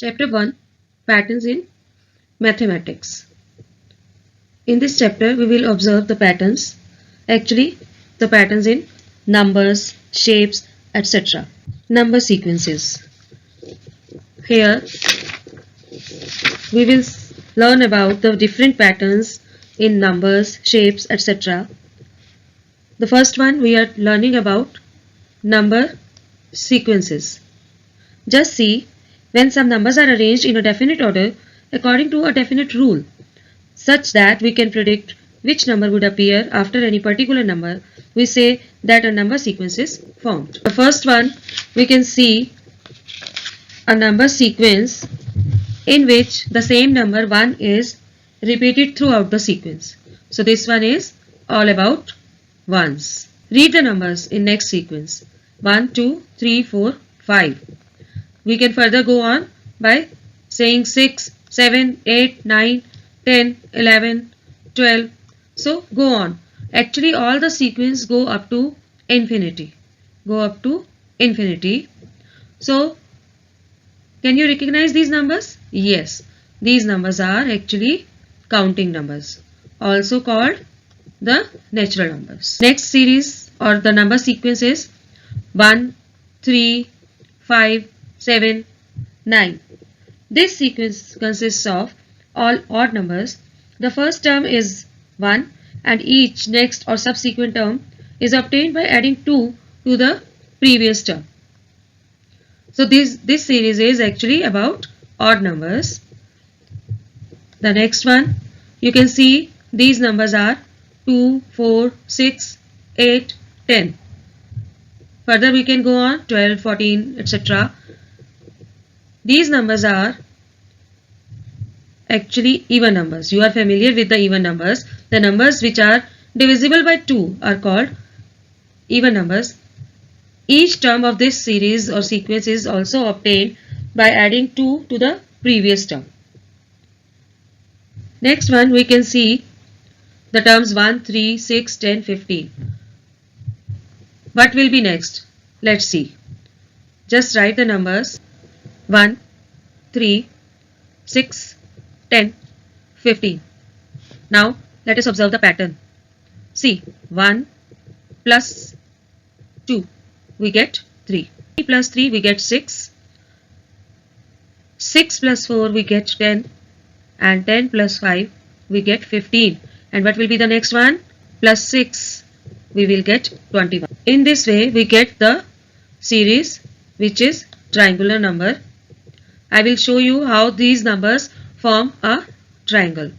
Chapter 1, Patterns in Mathematics. In this chapter, we will observe the patterns, the patterns in numbers, shapes, etc. Number sequences. Here, we will learn about the different patterns in numbers, shapes, etc. The first one we are learning about number sequences. Just see, when some numbers are arranged in a definite order according to a definite rule, such that we can predict which number would appear after any particular number, we say that a number sequence is formed. The first one, we can see a number sequence in which the same number 1 is repeated throughout the sequence. So this one is all about ones. Read the numbers in next sequence: 1, 2, 3, 4, 5. We can further go on by saying 6, 7, 8, 9, 10, 11, 12. So go on. Actually, all the sequence go up to infinity. So can you recognize these numbers? Yes. These numbers are actually counting numbers, also called the natural numbers. Next series or the number sequence is 1, 3, 5, 7, 9. This sequence consists of all odd numbers. The first term is 1 and each next or subsequent term is obtained by adding 2 to the previous term. So this series is actually about odd numbers. The next one, you can see these numbers are 2, 4, 6, 8, 10. Further we can go on 12, 14, etc. These numbers are actually even numbers. You are familiar with the even numbers. The numbers which are divisible by 2 are called even numbers. Each term of this series or sequence is also obtained by adding 2 to the previous term. Next one, we can see the terms 1, 3, 6, 10, 15. What will be next? Let's see. Just write the numbers 1, 3, 6, 10, 15. Now let us observe the pattern. See, 1 plus 2, we get 3. 3 plus 3, we get 6. 6 plus 4, we get 10. And 10 plus 5, we get 15. And what will be the next one? Plus 6, we will get 21. In this way, we get the series which is triangular number. I will show you how these numbers form a triangle.